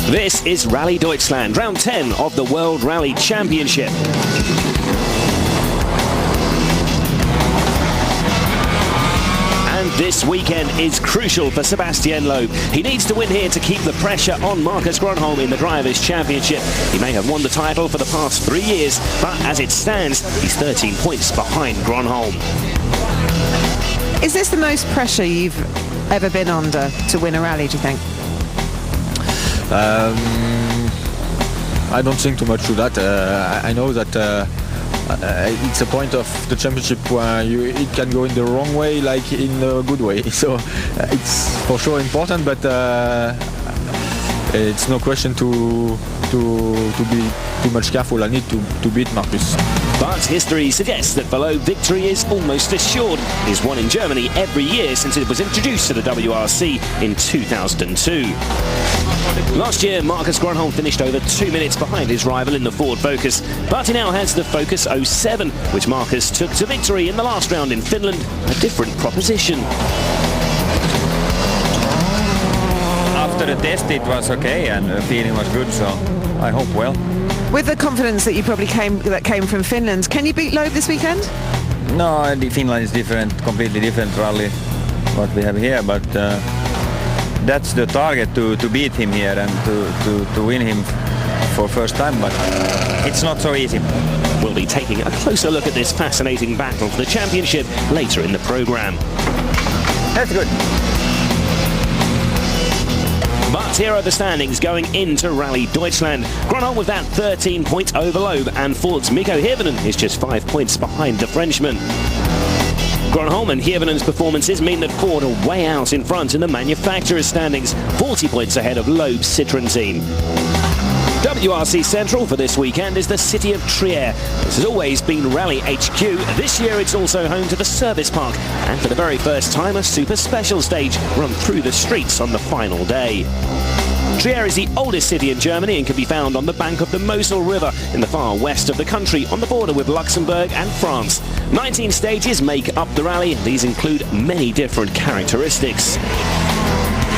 This is Rally Deutschland, round 10 of the World Rally Championship. And this weekend is crucial for Sebastian Loeb. He needs to win here to keep the pressure on Marcus Gronholm in the Drivers' Championship. He may have won the title for the past 3 years, but as it stands, he's 13 points behind Gronholm. Is this the most pressure you've ever been under to win a rally, do you think? I don't think too much to that. I know that it's a point of the championship where it can go in the wrong way, like in a good way. So it's for sure important, but it's no question to be too much careful. I need to beat Marcus. But history suggests that for Loeb, victory is almost assured. He's won in Germany every year since it was introduced to the WRC in 2002. Last year, Marcus Gronholm finished over 2 minutes behind his rival in the Ford Focus, but he now has the Focus 07, which Marcus took to victory in the last round in Finland, a different proposition. After the test it was okay and the feeling was good, so I hope well. With the confidence that you probably came from Finland, can you beat Loeb this weekend? No, Finland is different, completely different rally what we have here, but that's the target, to beat him here and to win him for first time, but it's not so easy. We'll be taking a closer look at this fascinating battle for the championship later in the programme. That's good. But here are the standings going into Rally Deutschland. Gronholm with that 13-point over Loeb, and Ford's Mikko Hirvonen is just 5 points behind the Frenchman. Gronholm and Hirvonen's performances mean that Ford are way out in front in the manufacturer's standings, 40 points ahead of Loeb's Citroën team. WRC Central for this weekend is the city of Trier. This has always been Rally HQ. This year it's also home to the service park, and for the very first time a super special stage run through the streets on the final day. Trier is the oldest city in Germany and can be found on the bank of the Mosel River in the far west of the country, on the border with Luxembourg and France. 19 stages make up the rally. These include many different characteristics.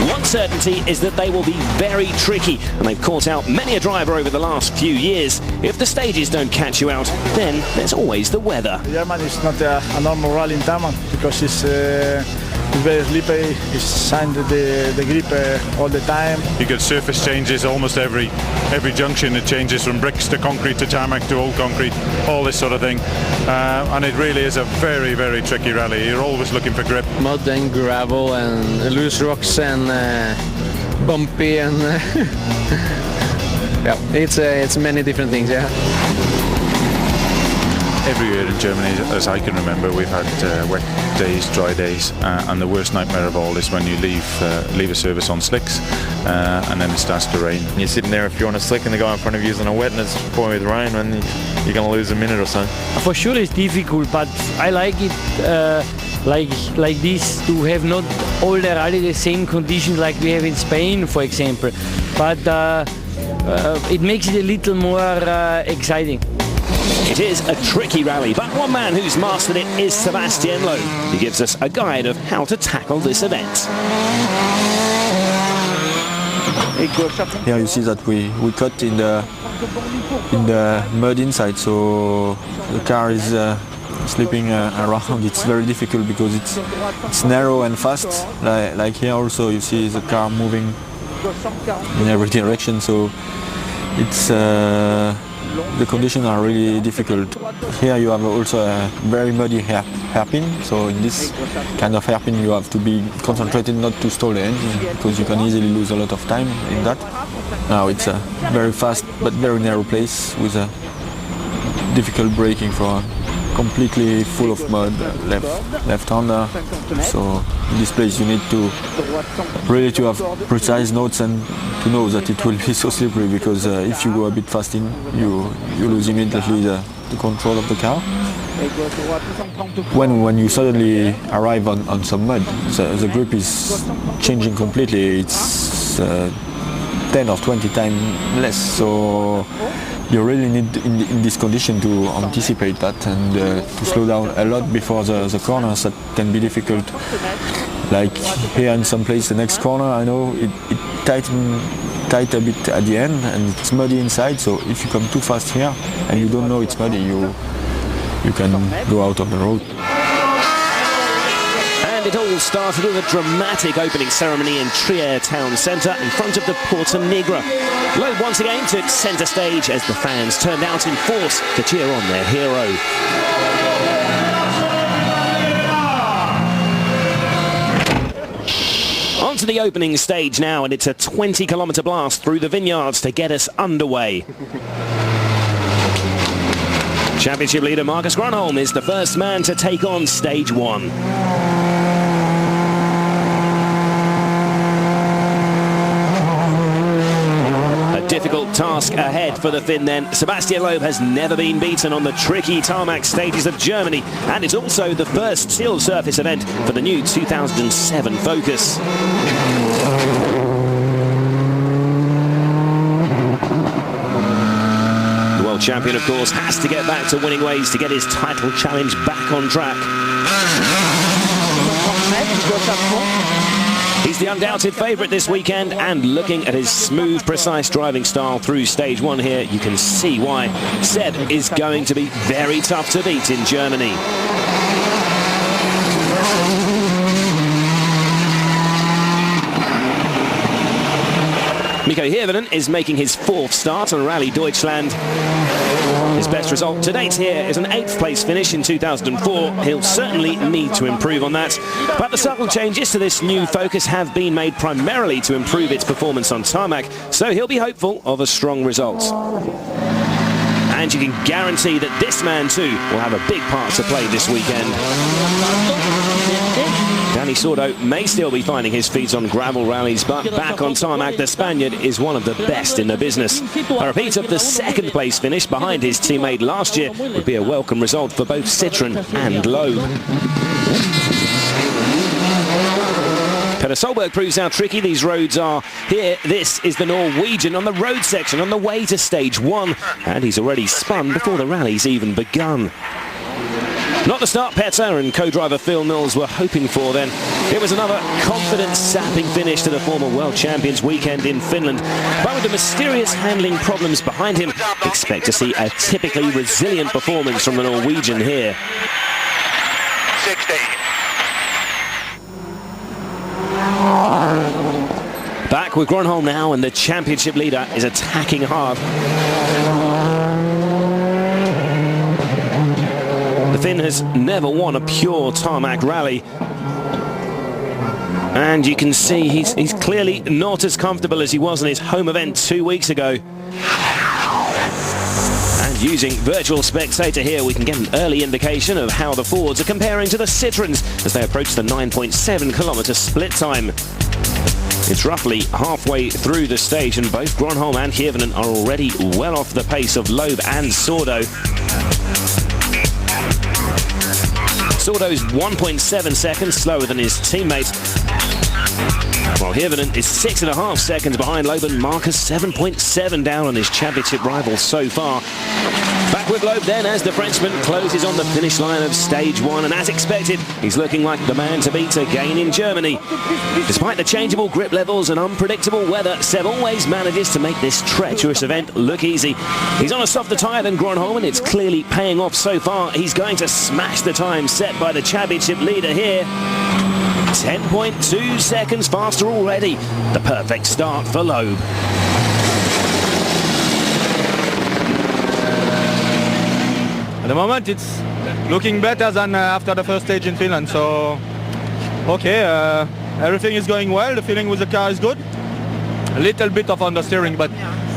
One certainty is that they will be very tricky, and they've caught out many a driver over the last few years. If the stages don't catch you out, then there's always the weather. Germany is not a normal rally in Taman because it's very slippery. It's signed the grip all the time. You get surface changes almost every junction. It changes from bricks to concrete to tarmac to old concrete, all this sort of thing. And it really is a very, very tricky rally. You're always looking for grip. Mud and gravel and loose rocks and bumpy and yeah, it's many different things. Yeah. Every year in Germany, as I can remember, we've had wet days, dry days, and the worst nightmare of all is when you leave a service on slicks and then it starts to rain. You're sitting there if you're on a slick and the guy in front of you is on a wet and it's pouring with rain, and you're going to lose a minute or so. For sure it's difficult, but I like it like this, to have not all the rally the same conditions like we have in Spain, for example. But it makes it a little more exciting. It is a tricky rally, but one man who's mastered it is Sebastian Loeb. He gives us a guide of how to tackle this event. Here you see that we cut in the mud inside, so the car is slipping around. It's very difficult because it's narrow and fast. Like here also you see the car moving in every direction, so it's the conditions are really difficult. Here you have also a very muddy hairpin, so in this kind of hairpin you have to be concentrated not to stall the engine, because you can easily lose a lot of time in that. Now it's a very fast but very narrow place with a difficult braking for completely full of mud, left-hander. So in this place you need to really to have precise notes and to know that it will be so slippery, because if you go a bit fast in, you lose immediately the control of the car. When you suddenly arrive on some mud, the grip is changing completely. It's 10 or 20 times less. So you really need in this condition to anticipate that and to slow down a lot before the corners. That can be difficult. like here in some place, the next corner, I know it tight a bit at the end, and it's muddy inside. So if you come too fast here and you don't know it's muddy, you can go out of the road. And it all started with a dramatic opening ceremony in Trier town centre in front of the Porta Nigra. Loeb once again took centre stage as the fans turned out in force to cheer on their hero. On to the opening stage now, and it's a 20-kilometre blast through the vineyards to get us underway. Championship leader Marcus Grönholm is the first man to take on stage one. A difficult task ahead for the Finn then. Sebastian Loeb has never been beaten on the tricky tarmac stages of Germany, and it's also the first sealed surface event for the new 2007 Focus. Champion, of course, has to get back to winning ways to get his title challenge back on track. He's the undoubted favourite this weekend, and looking at his smooth, precise driving style through stage one here, you can see why Seb is going to be very tough to beat in Germany. Mikko Hirvonen is making his fourth start on Rally Deutschland. His best result to date here is an 8th place finish in 2004. He'll certainly need to improve on that. But the subtle changes to this new Focus have been made primarily to improve its performance on tarmac, so he'll be hopeful of a strong result. And you can guarantee that this man too will have a big part to play this weekend. Dani Sordo may still be finding his feet on gravel rallies, but back on tarmac, the Spaniard is one of the best in the business. A repeat of the 2nd place finish behind his teammate last year would be a welcome result for both Citroën and Loeb. Peter Solberg proves how tricky these roads are. Here, this is the Norwegian on the road section on the way to stage one, and he's already spun before the rally's even begun. Not the start Petter and co-driver Phil Mills were hoping for then. It was another confidence-sapping finish to the former world champions weekend in Finland. But with the mysterious handling problems behind him, expect to see a typically resilient performance from the Norwegian here. 60. Back with Grönholm now, and the championship leader is attacking hard. The Finn has never won a pure tarmac rally. And you can see he's clearly not as comfortable as he was in his home event 2 weeks ago. And using virtual spectator here, we can get an early indication of how the Fords are comparing to the Citroëns as they approach the 9.7 kilometre split time. It's roughly halfway through the stage, and both Grönholm and Hirvonen are already well off the pace of Loeb and Sordo. Sordo's 1.7 seconds slower than his teammate, while Hirvonen is 6.5 seconds behind Loeb, and Marcus 7.7 down on his championship rival so far. Back with Loeb then as the Frenchman closes on the finish line of stage one, and as expected, he's looking like the man to beat again in Germany. Despite the changeable grip levels and unpredictable weather, Seb always manages to make this treacherous event look easy. He's on a softer tyre than Grönholm, and it's clearly paying off so far. He's going to smash the time set by the championship leader here. 10.2 seconds faster already. The perfect start for Loeb. At the moment it's looking better than after the first stage in Finland, so okay, everything is going well, the feeling with the car is good. A little bit of understeering, but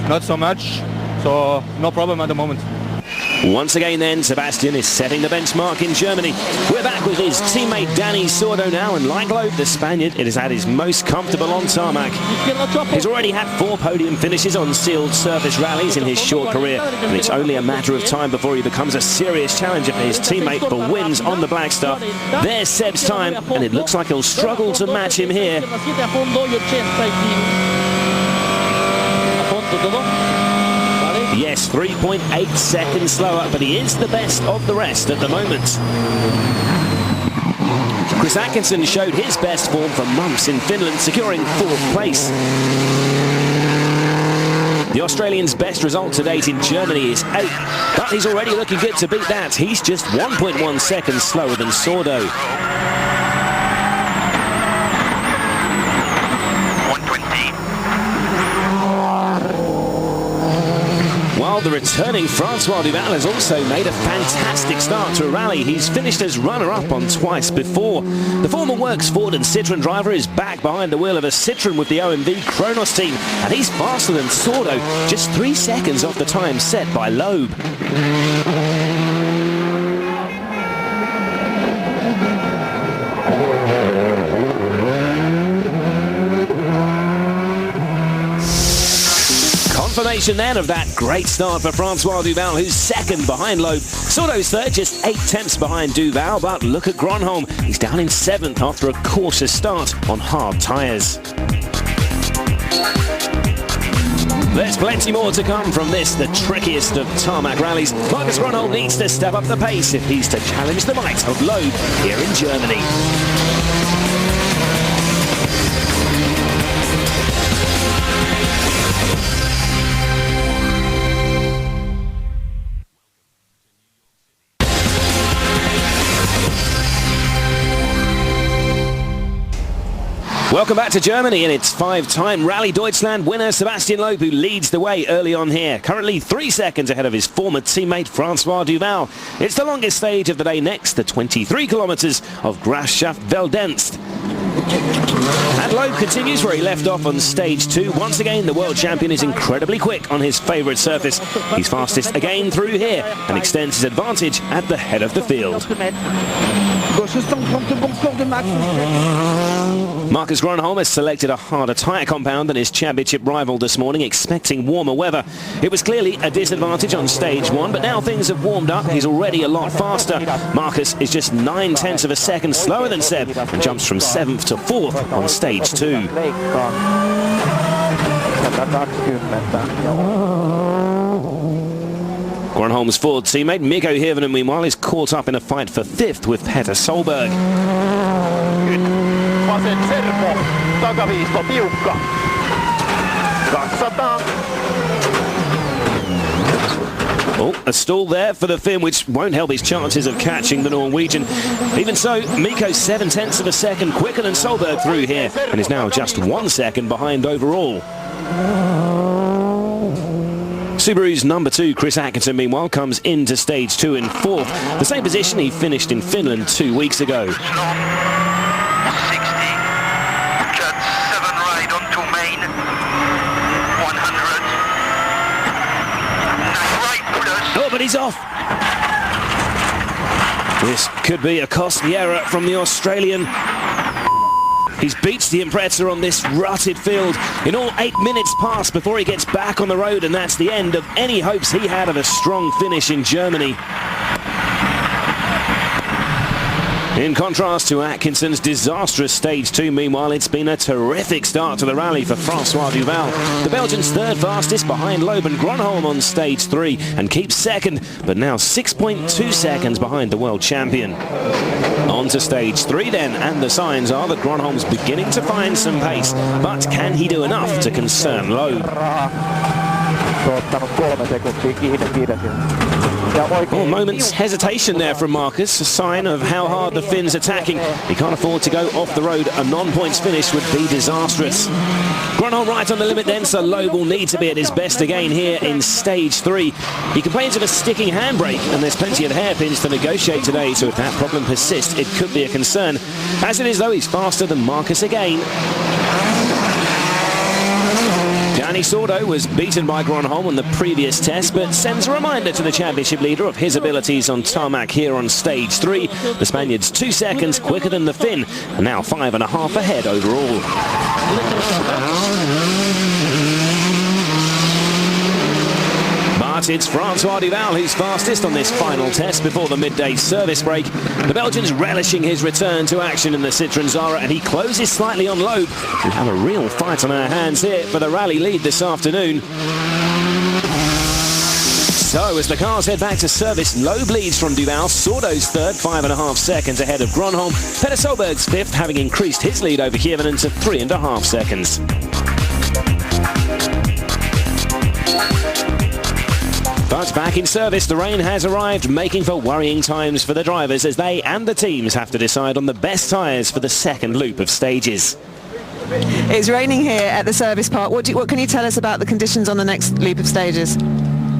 not so much, so no problem at the moment. Once again then, Sebastian is setting the benchmark in Germany. We're back with his teammate Dani Sordo now, and like Loeb, the Spaniard, it is at his most comfortable on tarmac. He's already had 4 podium finishes on sealed surface rallies in his short career, and it's only a matter of time before he becomes a serious challenger for his teammate for wins on the Black Star. There's Seb's time, and it looks like he'll struggle to match him here. Yes, 3.8 seconds slower, but he is the best of the rest at the moment. Chris Atkinson showed his best form for months in Finland, securing 4th place. The Australian's best result to date in Germany is 8th, but he's already looking good to beat that. He's just 1.1 seconds slower than Sordo. While the returning Francois Duval has also made a fantastic start to a rally. He's finished as runner-up on twice before. The former Works Ford and Citroën driver is back behind the wheel of a Citroën with the OMV Kronos team, and he's faster than Sordo, just 3 seconds off the time set by Loeb. Confirmation then of that great start for Francois Duval, who's second behind Loeb. Sordo's third, just 8 tenths behind Duval, but look at Gronholm. He's down in 7th after a cautious start on hard tyres. There's plenty more to come from this, the trickiest of tarmac rallies. Marcus Gronholm needs to step up the pace if he's to challenge the might of Loeb here in Germany. Welcome back to Germany, and it's 5-time Rally Deutschland winner Sebastian Loeb who leads the way early on here. Currently 3 seconds ahead of his former teammate Francois Duval. It's the longest stage of the day next, the 23 kilometres of Grafschaft Veldenst. And Loeb continues where he left off on stage 2. Once again, the world champion is incredibly quick on his favourite surface. He's fastest again through here and extends his advantage at the head of the field. Marcus Gronholm has selected a harder tyre compound than his championship rival this morning, expecting warmer weather. It was clearly a disadvantage on stage 1, but now things have warmed up. He's already a lot faster. Marcus is just 9 tenths of a second slower than Seb and jumps from 7th to 4th on stage 2. Gronholm's Ford teammate Mikko Hirvonen, meanwhile, is caught up in a fight for 5th with Peter Solberg. Oh, a stall there for the Finn, which won't help his chances of catching the Norwegian. Even so, Mikko's 7 tenths of a second quicker than Solberg through here, and is now just 1 second behind overall. Subaru's number 2, Chris Atkinson, meanwhile, comes into stage 2 in 4th, the same position he finished in Finland 2 weeks ago. 60, cut 7 right onto main, 100, 9 right plus. Oh, but he's off! This could be a costly error from the Australian. He's beats the Impreza on this rutted field. In all, 8 minutes pass before he gets back on the road, and that's the end of any hopes he had of a strong finish in Germany. In contrast to Atkinson's disastrous stage 2, meanwhile, it's been a terrific start to the rally for Francois Duval. The Belgian's third fastest behind Loeb and Gronholm on stage 3 and keeps second, but now 6.2 seconds behind the world champion. On to stage 3 then, and the signs are that Gronholm's beginning to find some pace, but can he do enough to concern Loeb? Oh, moment's hesitation there from Marcus, a sign of how hard the Finn's attacking. He can't afford to go off the road. A non-points finish would be disastrous. Gronholm right on the limit then, so Loeb will need to be at his best again here in stage 3. He complains of a sticking handbrake, and there's plenty of hairpins to negotiate today, so if that problem persists, it could be a concern. As it is, though, he's faster than Marcus again. Danny Sordo was beaten by Gronholm on the previous test, but sends a reminder to the championship leader of his abilities on tarmac here on stage 3. The Spaniard's 2 seconds quicker than the Finn, and now 5.5 ahead overall. But it's Francois Duval who's fastest on this final test before the midday service break. The Belgian's relishing his return to action in the Citroën Zara, and he closes slightly on Loeb. We have a real fight on our hands here for the rally lead this afternoon. So as the cars head back to service, Loeb leads from Duval, Sordo's third, 5.5 seconds ahead of Gronholm. Peter Solberg's fifth, having increased his lead over Hirvonen to 3.5 seconds. But back in service, the rain has arrived, making for worrying times for the drivers as they and the teams have to decide on the best tyres for the second loop of stages. It's raining here at the service park. What can you tell us about the conditions on the next loop of stages?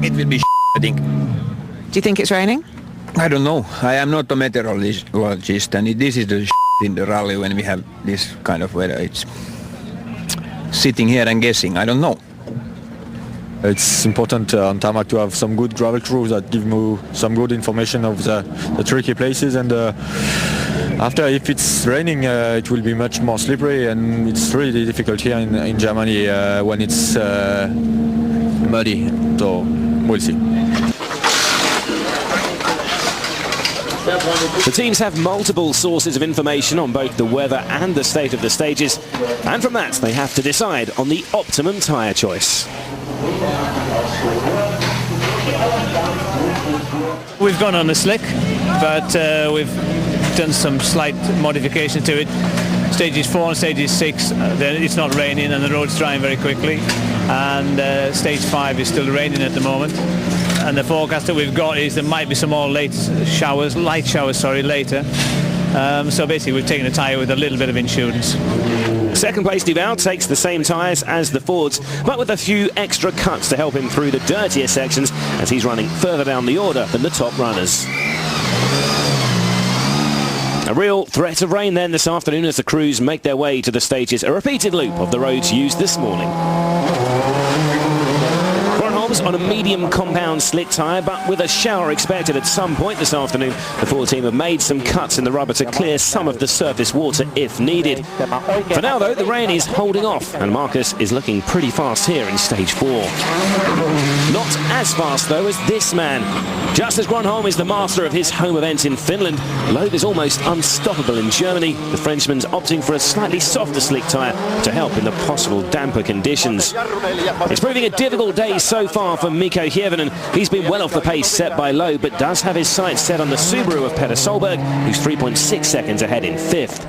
It will be I think. Do you think it's raining? I don't know. I am not a meteorologist, and this is the in the rally when we have this kind of weather. It's sitting here and guessing. I don't know. It's important on tarmac to have some good gravel crews that give you some good information of the tricky places, and after, if it's raining, it will be much more slippery, and it's really difficult here in Germany when it's muddy, so we'll see. The teams have multiple sources of information on both the weather and the state of the stages, and from that they have to decide on the optimum tyre choice. We've gone on a slick, but we've done some slight modification to it. Stages 4 and stages 6, it's not raining and the road's drying very quickly, and stage 5 is still raining at the moment. And the forecast that we've got is there might be some more light showers later. So basically we've taken a tyre with a little bit of insurance. Second place Duval takes the same tyres as the Fords, but with a few extra cuts to help him through the dirtier sections as he's running further down the order than the top runners. A real threat of rain then this afternoon as the crews make their way to the stages, a repeated loop of the roads used this morning. On a medium compound slick tyre, but with a shower expected at some point this afternoon. The Ford team have made some cuts in the rubber to clear some of the surface water if needed. For now though, the rain is holding off and Marcus is looking pretty fast here in stage 4. Not as fast though as this man. Just as Gronholm is the master of his home event in Finland, Loeb is almost unstoppable in Germany. The Frenchman's opting for a slightly softer slick tyre to help in the possible damper conditions. It's proving a difficult day so far for Mikko Hirvonen. He's been well off the pace set by Loeb, but does have his sights set on the Subaru of Peter Solberg, who's 3.6 seconds ahead in 5th.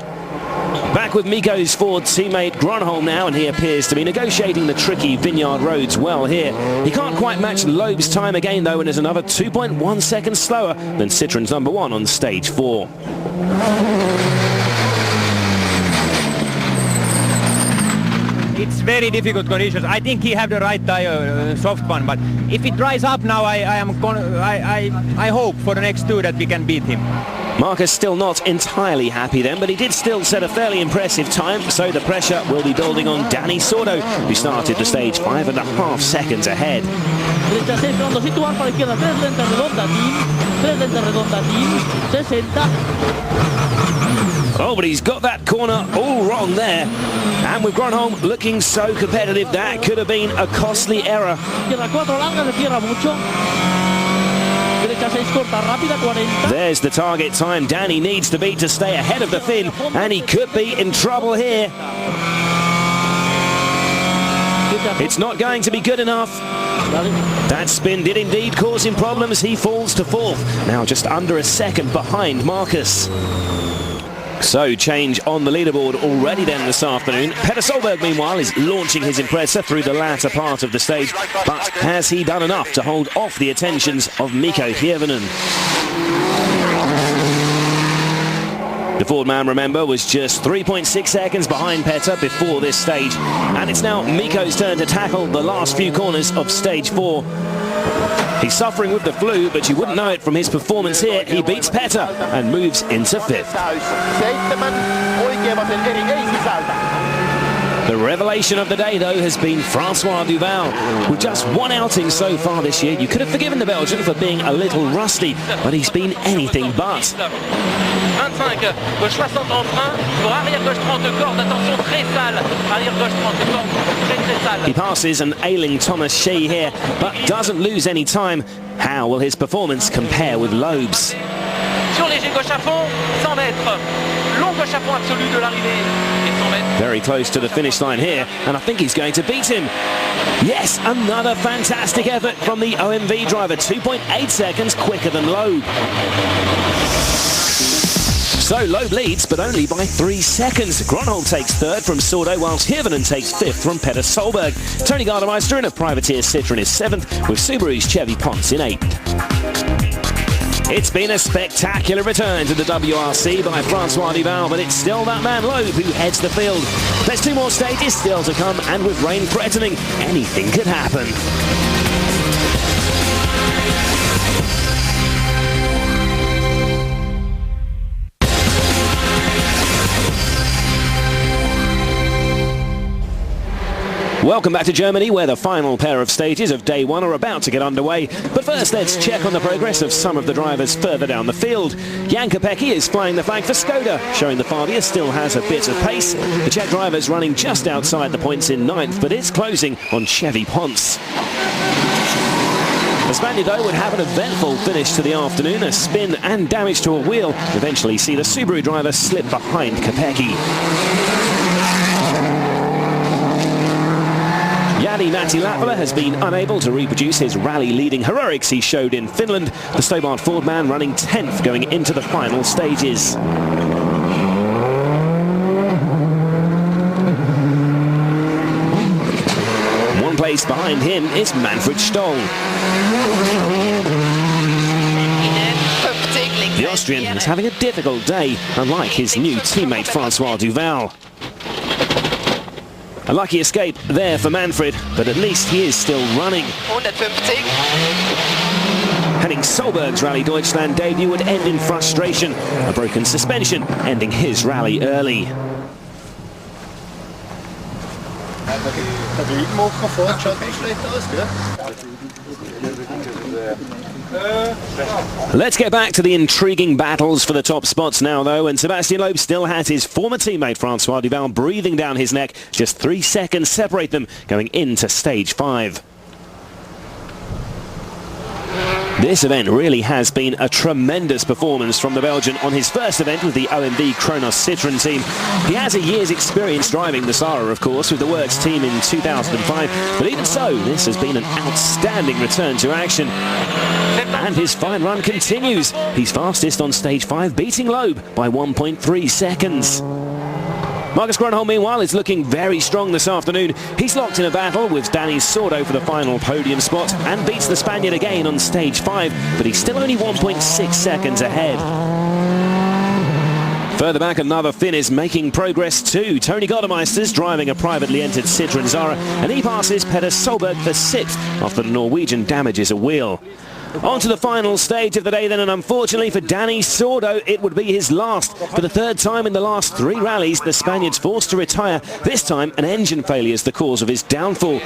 Back with Mikko's Ford teammate Gronholm now, and he appears to be negotiating the tricky vineyard roads well here. He can't quite match Loeb's time again though, and is another 2.1 seconds slower than Citroen's number 1 on stage 4. It's very difficult conditions. I think he have the right tire, soft one, but if it dries up now, I hope for the next two that we can beat him. Marcus still not entirely happy then, but he did still set a fairly impressive time, so the pressure will be building on Danny Sordo, who started the stage 5.5 seconds ahead. Oh, but he's got that corner all wrong there. And with Gronholm looking so competitive, that could have been a costly error. There's the target time Danny needs to beat to stay ahead of the Finn, and he could be in trouble here. It's not going to be good enough. That spin did indeed cause him problems. He falls to 4th, now just under a second behind Marcus. So change on the leaderboard already then this afternoon. Peter Solberg meanwhile is launching his Impreza through the latter part of the stage, but has he done enough to hold off the attentions of Mikko Hirvonen? The Ford man, remember, was just 3.6 seconds behind Petter before this stage, and it's now Mikko's turn to tackle the last few corners of stage 4. He's suffering with the flu, but you wouldn't know it from his performance here. He beats Petter and moves into 5th. The revelation of the day, though, has been Francois Duval. With just one outing so far this year, you could have forgiven the Belgian for being a little rusty, but he's been anything but. 25, gauche 60 en frein, pour arrière gauche 30 de corde, attention très sale, arrière gauche 30 de corde, très sale. He passes an ailing Thomas Shea here, but doesn't lose any time. How will his performance compare with Loeb's? Sur léger gauche à fond, 100 mètres, long gauche à fond absolu de l'arrivée, et 100 mètres. Very close to the finish line here, and I think he's going to beat him. Yes, another fantastic effort from the OMV driver, 2.8 seconds quicker than Loeb. So Loeb leads, but only by 3 seconds. Gronholm takes third from Sordo, whilst Hirvonen takes fifth from Petter Solberg. Tony Gardemeister in a privateer Citroën is seventh, with Subaru's Chevy Ponce in eighth. It's been a spectacular return to the WRC by Francois Duval, but it's still that man Loeb who heads the field. There's 2 more stages still to come, and with rain threatening, anything could happen. Welcome back to Germany, where the final pair of stages of day 1 are about to get underway. But first, let's check on the progress of some of the drivers further down the field. Jan Kopecky is flying the flag for Skoda, showing the Fabia still has a bit of pace. The Czech driver's running just outside the points in 9th, but it's closing on Chevy Ponce. The Spaniard, though, would have an eventful finish to the afternoon. A spin and damage to a wheel eventually see the Subaru driver slip behind Kopecky. Jari-Matti Latvala has been unable to reproduce his rally-leading heroics he showed in Finland. The Stobart Ford man running 10th going into the final stages. One place behind him is Manfred Stoll. The Austrian is having a difficult day, unlike his new teammate Francois Duval. A lucky escape there for Manfred, but at least he is still running. 150. Henning Solberg's Rally Deutschland debut would end in frustration. A broken suspension ending his rally early. Let's get back to the intriguing battles for the top spots now, though, and Sebastian Loeb still has his former teammate Francois Duval breathing down his neck. Just 3 seconds separate them going into stage 5. This event really has been a tremendous performance from the Belgian on his first event with the OMV Kronos Citroën team. He has a year's experience driving the Sara, of course, with the Works team in 2005, but even so, this has been an outstanding return to action. And his fine run continues. He's fastest on stage 5, beating Loeb by 1.3 seconds. Marcus Gronholm, meanwhile, is looking very strong this afternoon. He's locked in a battle with Danny Sordo for the final podium spot and beats the Spaniard again on stage 5, but he's still only 1.6 seconds ahead. Further back, another Finn is making progress too. Tony Gardemeister's driving a privately entered Citroën Zara, and he passes Petter Solberg for 6th after the Norwegian damages a wheel. On to the final stage of the day then, and unfortunately for Danny Sordo, it would be his last. For the 3rd time in the last 3 rallies, the Spaniard's forced to retire. This time, an engine failure is the cause of his downfall.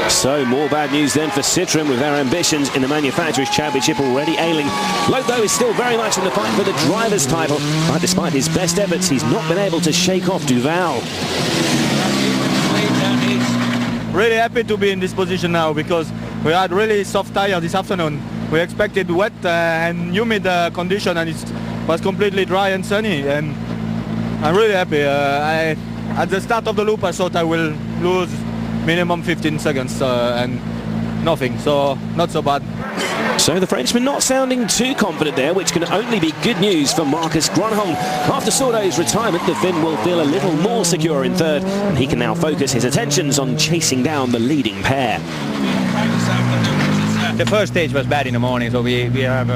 So, more bad news then for Citroën, with their ambitions in the Manufacturers' Championship already ailing. Loeb, though, is still very much in the fight for the driver's title, but despite his best efforts, he's not been able to shake off Duval. Really happy to be in this position now, because we had really soft tires this afternoon. We expected wet and humid condition, and it was completely dry and sunny, and I'm really happy. At the start of the loop I thought I will lose minimum 15 seconds and nothing, so not so bad. So the Frenchman not sounding too confident there, which can only be good news for Marcus Gronholm. After Sordo's retirement, the Finn will feel a little more secure in 3rd, and he can now focus his attentions on chasing down the leading pair. The first stage was bad in the morning, so we have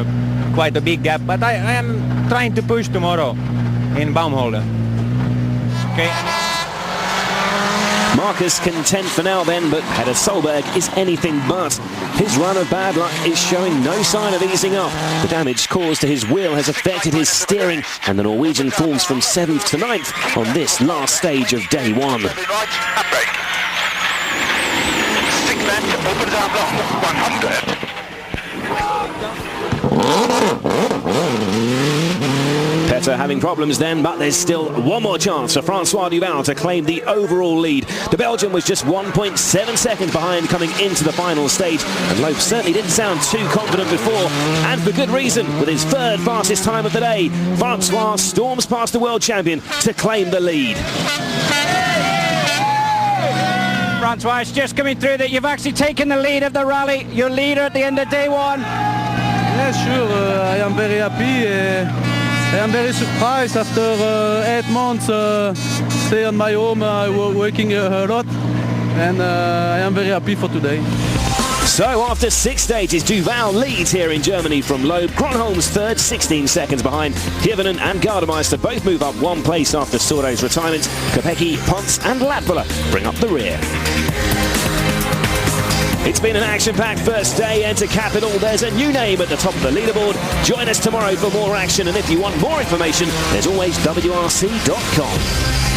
quite a big gap, but I am trying to push tomorrow in Baumholder. Okay. Marcus content for now then, but Petter Solberg is anything but. His run of bad luck is showing no sign of easing up. The damage caused to his wheel has affected his steering, and the Norwegian falls from 7th to 9th on this last stage of day 1. Opens our block 100. Petter having problems then, but there's still one more chance for Francois Duval to claim the overall lead. The Belgian was just 1.7 seconds behind coming into the final stage, and Loeb certainly didn't sound too confident before, and for good reason. With his 3rd fastest time of the day, Francois storms past the world champion to claim the lead. Francois. It's just coming through that you've actually taken the lead of the rally. Your leader at the end of day one. Yeah, sure. I am very happy. I am very surprised after 8 months stay on my home, working a lot, and I am very happy for today. So after 6 stages, Duval leads here in Germany from Loeb. Gronholm's third, 16 seconds behind. Hirvonen and Gardemeister both move up 1 place after Sordo's retirement. Kopecky, Ponce and Latvala bring up the rear. It's been an action-packed first day, and to cap it all, there's a new name at the top of the leaderboard. Join us tomorrow for more action, and if you want more information, there's always WRC.com.